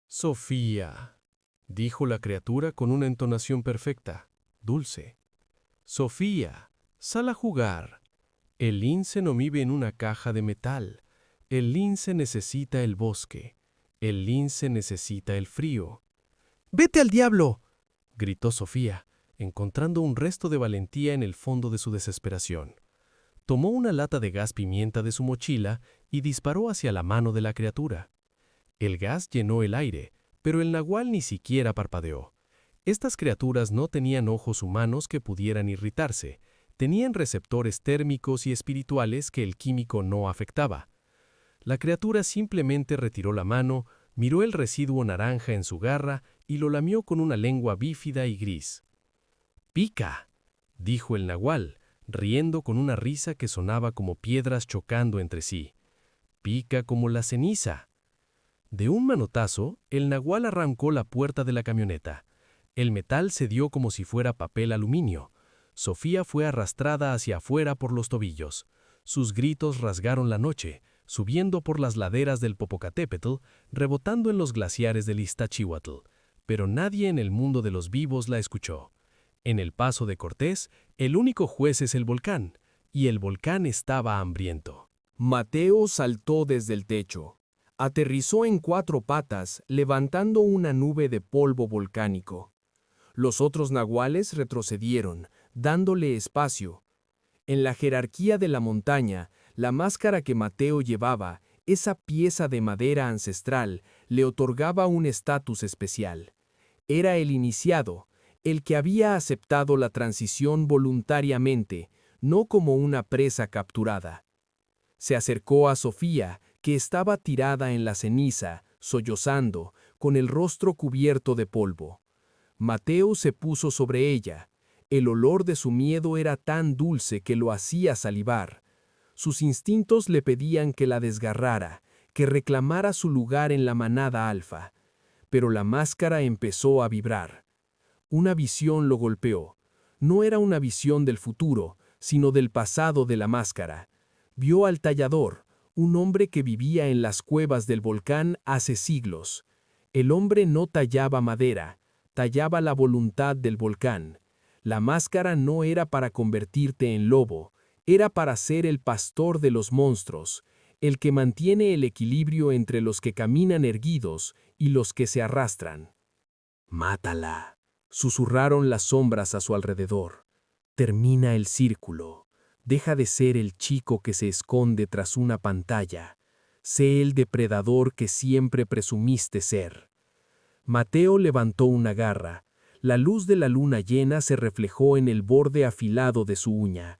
Speaker 1: «Sofía», dijo la criatura con una entonación perfecta, dulce. «Sofía, sal a jugar. El lince no vive en una caja de metal. El lince necesita el bosque. El lince necesita el frío». «¡Vete al diablo!», gritó Sofía, encontrando un resto de valentía en el fondo de su desesperación. Tomó una lata de gas pimienta de su mochila y disparó hacia la mano de la criatura. El gas llenó el aire, pero el nahual ni siquiera parpadeó. Estas criaturas no tenían ojos humanos que pudieran irritarse, tenían receptores térmicos y espirituales que el químico no afectaba. La criatura simplemente retiró la mano, miró el residuo naranja en su garra y lo lamió con una lengua bífida y gris. «¡Pica!», dijo el nahual, riendo con una risa que sonaba como piedras chocando entre sí. «¡Pica como la ceniza!». De un manotazo, el nahual arrancó la puerta de la camioneta. El metal cedió como si fuera papel aluminio. Sofía fue arrastrada hacia afuera por los tobillos. Sus gritos rasgaron la noche, subiendo por las laderas del Popocatépetl, rebotando en los glaciares del Iztaccíhuatl. Pero nadie en el mundo de los vivos la escuchó. En el Paso de Cortés, el único juez es el volcán, y el volcán estaba hambriento.
Speaker 2: Mateo saltó desde el techo. Aterrizó en 4 patas, levantando una nube de polvo volcánico. Los otros nahuales retrocedieron, dándole espacio. En la jerarquía de la montaña, la máscara que Mateo llevaba, esa pieza de madera ancestral, le otorgaba un estatus especial. Era el iniciado, el que había aceptado la transición voluntariamente, no como una presa capturada. Se acercó a Sofía, que estaba tirada en la ceniza, sollozando, con el rostro cubierto de polvo. Mateo se puso sobre ella. El olor de su miedo era tan dulce que lo hacía salivar. Sus instintos le pedían que la desgarrara, que reclamara su lugar en la manada alfa. Pero la máscara empezó a vibrar. Una visión lo golpeó. No era una visión del futuro, sino del pasado de la máscara. Vio al tallador, un hombre que vivía en las cuevas del volcán hace siglos. El hombre no tallaba madera, tallaba la voluntad del volcán. La máscara no era para convertirte en lobo, era para ser el pastor de los monstruos, el que mantiene el equilibrio entre los que caminan erguidos y los que se arrastran. «Mátala», susurraron las sombras a su alrededor. «Termina el círculo. Deja de ser el chico que se esconde tras una pantalla. Sé el depredador que siempre presumiste ser». Mateo levantó una garra. La luz de la luna llena se reflejó en el borde afilado de su uña.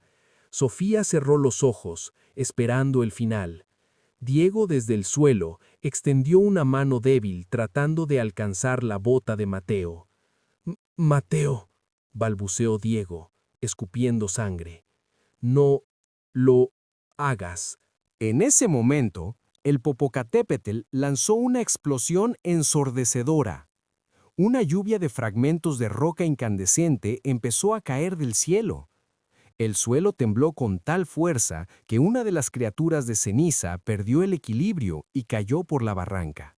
Speaker 2: Sofía cerró los ojos, esperando el final. Diego, desde el suelo, extendió una mano débil tratando de alcanzar la bota de Mateo. «Mateo», balbuceó Diego, escupiendo sangre. «No lo hagas».
Speaker 4: En ese momento, el Popocatépetl lanzó una explosión ensordecedora. Una lluvia de fragmentos de roca incandescente empezó a caer del cielo. El suelo tembló con tal fuerza que una de las criaturas de ceniza perdió el equilibrio y cayó por la barranca.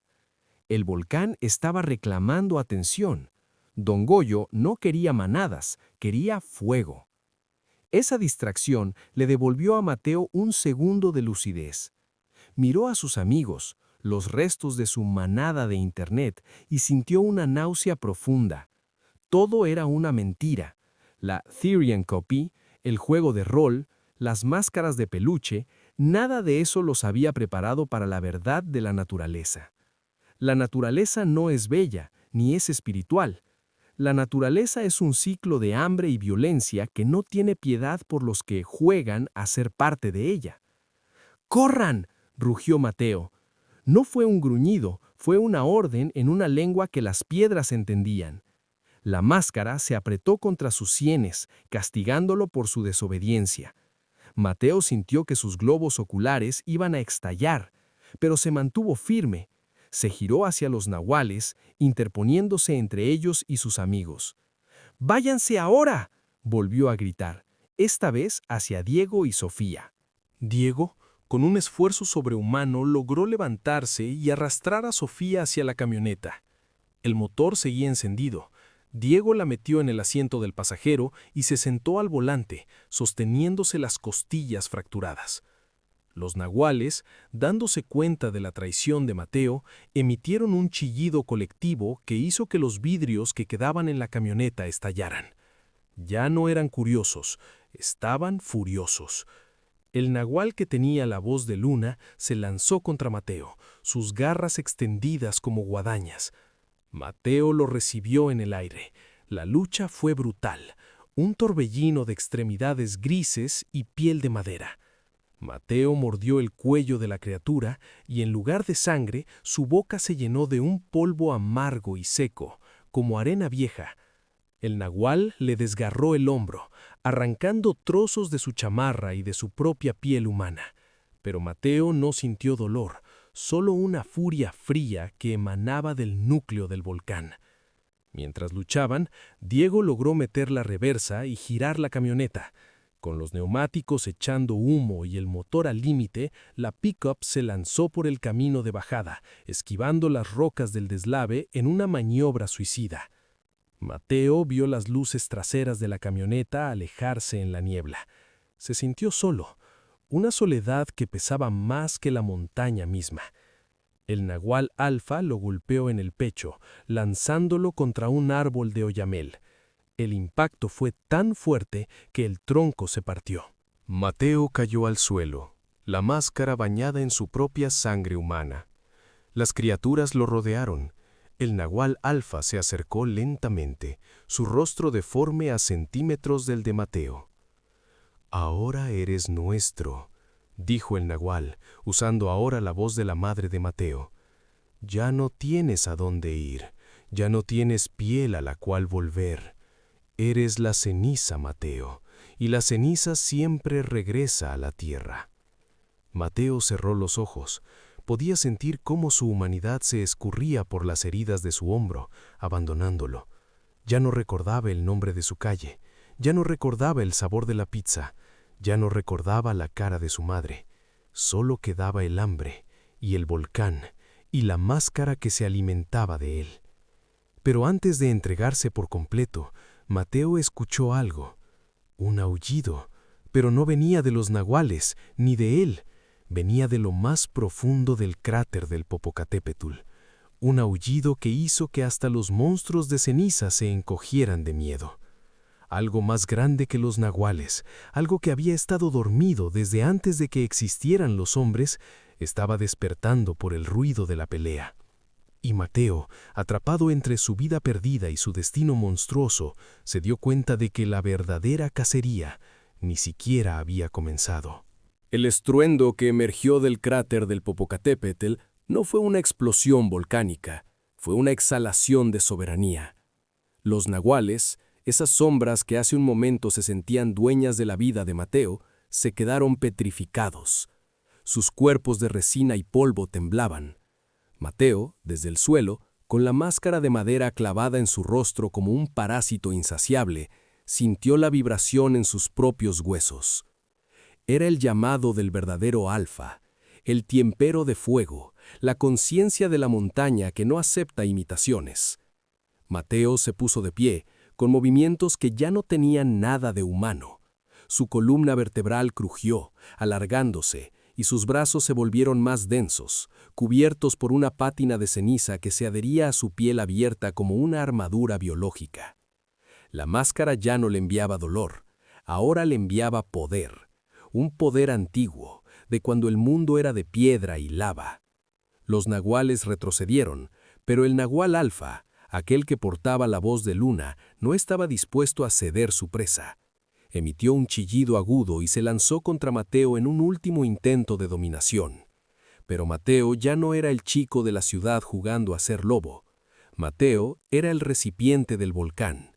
Speaker 4: El volcán estaba reclamando atención. Don Goyo no quería manadas, quería fuego. Esa distracción le devolvió a Mateo un segundo de lucidez. Miró a sus amigos, los restos de su manada de internet, y sintió una náusea profunda. Todo era una mentira. La Therian Copy, el juego de rol, las máscaras de peluche, nada de eso los había preparado para la verdad de la naturaleza. La naturaleza no es bella, ni es espiritual. La naturaleza es un ciclo de hambre y violencia que no tiene piedad por los que juegan a ser parte de ella. ¡Corran!, rugió Mateo. No fue un gruñido, fue una orden en una lengua que las piedras entendían. La máscara se apretó contra sus sienes, castigándolo por su desobediencia. Mateo sintió que sus globos oculares iban a estallar, pero se mantuvo firme. Se giró hacia los nahuales, interponiéndose entre ellos y sus amigos. «¡Váyanse ahora!», volvió a gritar, esta vez hacia Diego y Sofía.
Speaker 1: Diego, con un esfuerzo sobrehumano, logró levantarse y arrastrar a Sofía hacia la camioneta. El motor seguía encendido. Diego la metió en el asiento del pasajero y se sentó al volante, sosteniéndose las costillas fracturadas. Los nahuales, dándose cuenta de la traición de Mateo, emitieron un chillido colectivo que hizo que los vidrios que quedaban en la camioneta estallaran. Ya no eran curiosos, estaban furiosos. El nahual que tenía la voz de Luna se lanzó contra Mateo, sus garras extendidas como guadañas. Mateo lo recibió en el aire. La lucha fue brutal, un torbellino de extremidades grises y piel de madera. Mateo mordió el cuello de la criatura y en lugar de sangre, su boca se llenó de un polvo amargo y seco, como arena vieja. El nahual le desgarró el hombro, arrancando trozos de su chamarra y de su propia piel humana. Pero Mateo no sintió dolor, solo una furia fría que emanaba del núcleo del volcán. Mientras luchaban, Diego logró meter la reversa y girar la camioneta. Con los neumáticos echando humo y el motor al límite, la pick-up se lanzó por el camino de bajada, esquivando las rocas del deslave en una maniobra suicida. Mateo vio las luces traseras de la camioneta alejarse en la niebla. Se sintió solo, una soledad que pesaba más que la montaña misma. El nahual alfa lo golpeó en el pecho, lanzándolo contra un árbol de oyamel. El impacto fue tan fuerte que el tronco se partió.
Speaker 2: Mateo cayó al suelo, la máscara bañada en su propia sangre humana. Las criaturas lo rodearon. El nahual alfa se acercó lentamente, su rostro deforme a centímetros del de Mateo. «Ahora eres nuestro», dijo el nahual, usando ahora la voz de la madre de Mateo. Ya no tienes a dónde ir, ya no tienes piel a la cual volver. Eres la ceniza, Mateo, y la ceniza siempre regresa a la tierra. Mateo cerró los ojos. Podía sentir cómo su humanidad se escurría por las heridas de su hombro, abandonándolo. Ya no recordaba el nombre de su calle, ya no recordaba el sabor de la pizza, ya no recordaba la cara de su madre. Solo quedaba el hambre, y el volcán, y la máscara que se alimentaba de él. Pero antes de entregarse por completo, Mateo escuchó algo. Un aullido, pero no venía de los nahuales, ni de él. Venía de lo más profundo del cráter del Popocatépetl. Un aullido que hizo que hasta los monstruos de ceniza se encogieran de miedo. Algo más grande que los nahuales, algo que había estado dormido desde antes de que existieran los hombres, estaba despertando por el ruido de la pelea. Y Mateo, atrapado entre su vida perdida y su destino monstruoso, se dio cuenta de que la verdadera cacería ni siquiera había comenzado.
Speaker 1: El estruendo que emergió del cráter del Popocatépetl no fue una explosión volcánica, fue una exhalación de soberanía. Los nahuales, esas sombras que hace un momento se sentían dueñas de la vida de Mateo, se quedaron petrificados. Sus cuerpos de resina y polvo temblaban. Mateo, desde el suelo, con la máscara de madera clavada en su rostro como un parásito insaciable, sintió la vibración en sus propios huesos. Era el llamado del verdadero alfa, el tiempero de fuego, la conciencia de la montaña que no acepta imitaciones. Mateo se puso de pie, con movimientos que ya no tenían nada de humano. Su columna vertebral crujió, alargándose, y sus brazos se volvieron más densos, cubiertos por una pátina de ceniza que se adhería a su piel abierta como una armadura biológica. La máscara ya no le enviaba dolor, ahora le enviaba poder, un poder antiguo, de cuando el mundo era de piedra y lava. Los nahuales retrocedieron, pero el nahual alfa, aquel que portaba la voz de Luna, no estaba dispuesto a ceder su presa. Emitió un chillido agudo y se lanzó contra Mateo en un último intento de dominación. Pero Mateo ya no era el chico de la ciudad jugando a ser lobo. Mateo era el recipiente del volcán.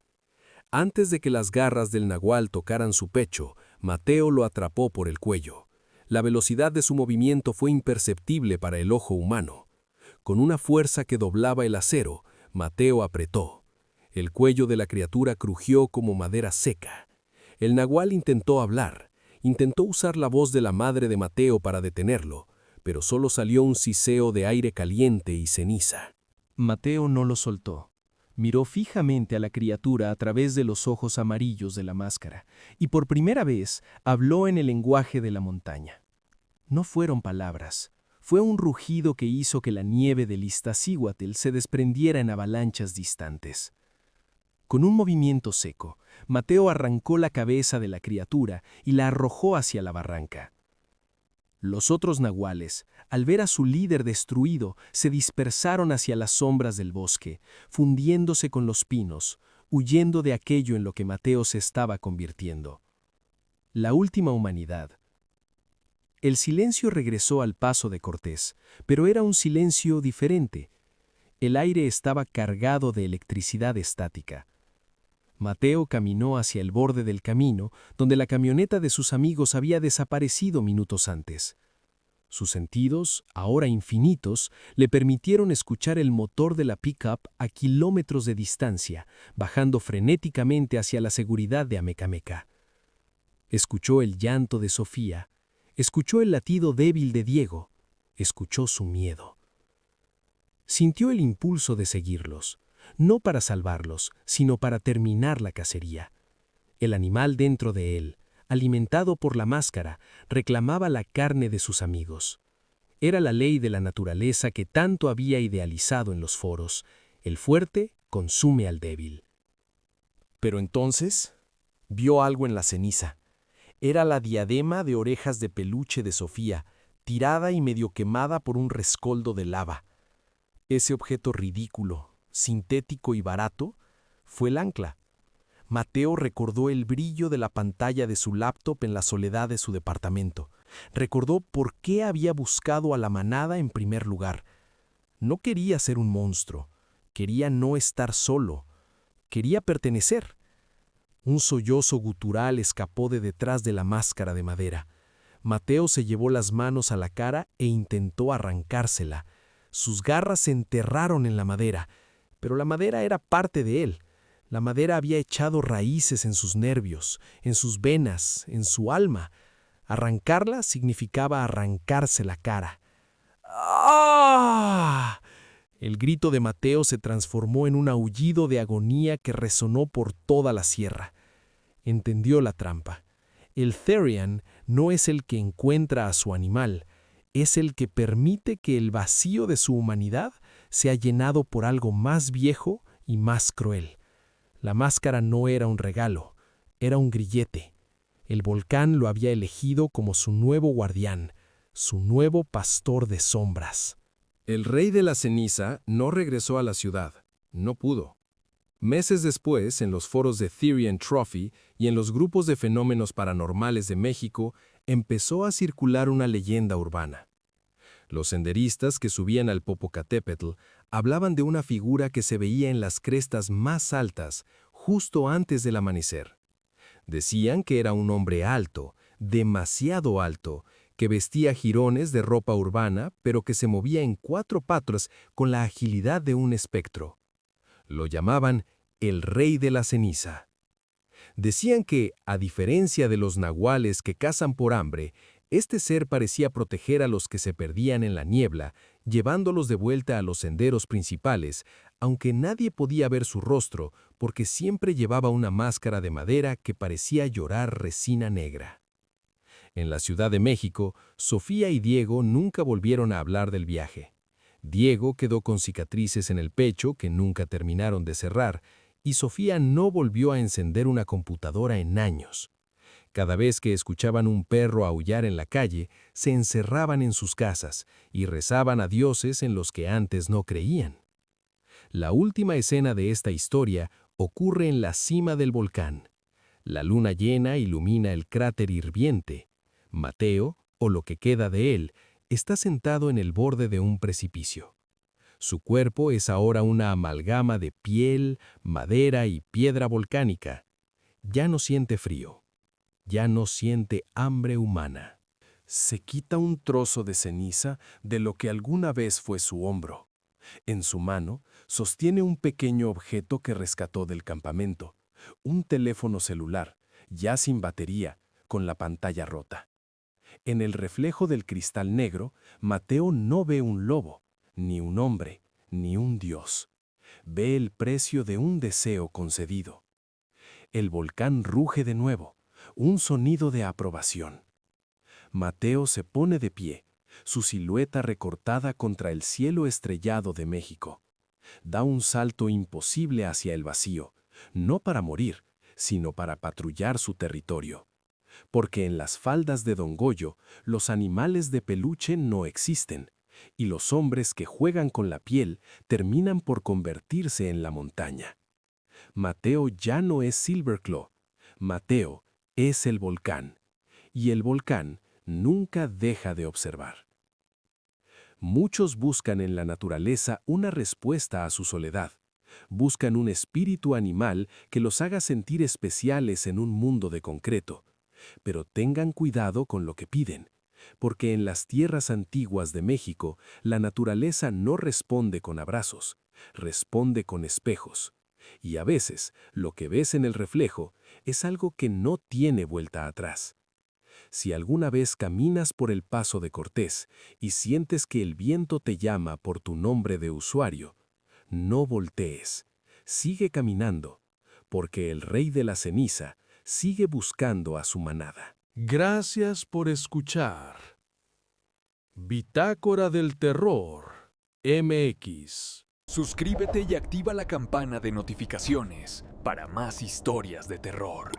Speaker 1: Antes de que las garras del nahual tocaran su pecho, Mateo lo atrapó por el cuello. La velocidad de su movimiento fue imperceptible para el ojo humano. Con una fuerza que doblaba el acero, Mateo apretó. El cuello de la criatura crujió como madera seca. El nahual intentó hablar, intentó usar la voz de la madre de Mateo para detenerlo, pero solo salió un siseo de aire caliente y ceniza.
Speaker 4: Mateo no lo soltó. Miró fijamente a la criatura a través de los ojos amarillos de la máscara, y por primera vez habló en el lenguaje de la montaña. No fueron palabras, fue un rugido que hizo que la nieve del Iztaccíhuatl se desprendiera en avalanchas distantes. Con un movimiento seco, Mateo arrancó la cabeza de la criatura y la arrojó hacia la barranca. Los otros nahuales, al ver a su líder destruido, se dispersaron hacia las sombras del bosque, fundiéndose con los pinos, huyendo de aquello en lo que Mateo se estaba convirtiendo. La última humanidad. El silencio regresó al paso de Cortés, pero era un silencio diferente. El aire estaba cargado de electricidad estática. Mateo caminó hacia el borde del camino, donde la camioneta de sus amigos había desaparecido minutos antes. Sus sentidos, ahora infinitos, le permitieron escuchar el motor de la pick-up a kilómetros de distancia, bajando frenéticamente hacia la seguridad de Amecameca. Escuchó el llanto de Sofía, escuchó el latido débil de Diego, escuchó su miedo. Sintió el impulso de seguirlos. No para salvarlos, sino para terminar la cacería. El animal dentro de él, alimentado por la máscara, reclamaba la carne de sus amigos. Era la ley de la naturaleza que tanto había idealizado en los foros. El fuerte consume al débil.
Speaker 2: Pero entonces vio algo en la ceniza. Era la diadema de orejas de peluche de Sofía, tirada y medio quemada por un rescoldo de lava. Ese objeto ridículo, sintético y barato, fue el ancla. Mateo recordó el brillo de la pantalla de su laptop en la soledad de su departamento. Recordó por qué había buscado a la manada en primer lugar. No quería ser un monstruo, quería no estar solo, quería pertenecer. Un sollozo gutural escapó de detrás de la máscara de madera. Mateo se llevó las manos a la cara e intentó arrancársela. Sus garras se enterraron en la madera, pero la madera era parte de él. La madera había echado raíces en sus nervios, en sus venas, en su alma. Arrancarla significaba arrancarse la cara. ¡Ah! El grito de Mateo se transformó en un aullido de agonía que resonó por toda la sierra. Entendió la trampa. El Therian no es el que encuentra a su animal, es el que permite que el vacío de su humanidad sea llenado por algo más viejo y más cruel. La máscara no era un regalo, era un grillete. El volcán lo había elegido como su nuevo guardián, su nuevo pastor de sombras.
Speaker 1: El rey de la ceniza no regresó a la ciudad, no pudo. Meses después, en los foros de Therian Trophy y en los grupos de fenómenos paranormales de México, empezó a circular una leyenda urbana. Los senderistas que subían al Popocatépetl hablaban de una figura que se veía en las crestas más altas, justo antes del amanecer. Decían que era un hombre alto, demasiado alto, que vestía jirones de ropa urbana, pero que se movía en 4 patas con la agilidad de un espectro. Lo llamaban el Rey de la Ceniza. Decían que, a diferencia de los nahuales que cazan por hambre, este ser parecía proteger a los que se perdían en la niebla, llevándolos de vuelta a los senderos principales, aunque nadie podía ver su rostro porque siempre llevaba una máscara de madera que parecía llorar resina negra. En la Ciudad de México, Sofía y Diego nunca volvieron a hablar del viaje. Diego quedó con cicatrices en el pecho que nunca terminaron de cerrar, y Sofía no volvió a encender una computadora en años. Cada vez que escuchaban un perro aullar en la calle, se encerraban en sus casas y rezaban a dioses en los que antes no creían. La última escena de esta historia ocurre en la cima del volcán. La luna llena ilumina el cráter hirviente. Mateo, o lo que queda de él, está sentado en el borde de un precipicio. Su cuerpo es ahora una amalgama de piel, madera y piedra volcánica. Ya no siente frío. Ya no siente hambre humana.
Speaker 2: Se quita un trozo de ceniza de lo que alguna vez fue su hombro. En su mano sostiene un pequeño objeto que rescató del campamento, un teléfono celular, ya sin batería, con la pantalla rota. En el reflejo del cristal negro, Mateo no ve un lobo, ni un hombre, ni un dios. Ve el precio de un deseo concedido. El volcán ruge de nuevo, un sonido de aprobación. Mateo se pone de pie, su silueta recortada contra el cielo estrellado de México. Da un salto imposible hacia el vacío, no para morir, sino para patrullar su territorio. Porque en las faldas de Don Goyo, los animales de peluche no existen, y los hombres que juegan con la piel terminan por convertirse en la montaña. Mateo ya no es Silverclaw, Mateo es el volcán, y el volcán nunca deja de observar. Muchos buscan en la naturaleza una respuesta a su soledad. Buscan un espíritu animal que los haga sentir especiales en un mundo de concreto. Pero tengan cuidado con lo que piden, porque en las tierras antiguas de México, la naturaleza no responde con abrazos, responde con espejos. Y a veces, lo que ves en el reflejo es algo que no tiene vuelta atrás. Si alguna vez caminas por el Paso de Cortés y sientes que el viento te llama por tu nombre de usuario, no voltees, sigue caminando, porque el Rey de la Ceniza sigue buscando a su manada.
Speaker 3: Gracias por escuchar. Bitácora del Terror, MX.
Speaker 5: Suscríbete y activa la campana de notificaciones para más historias de terror.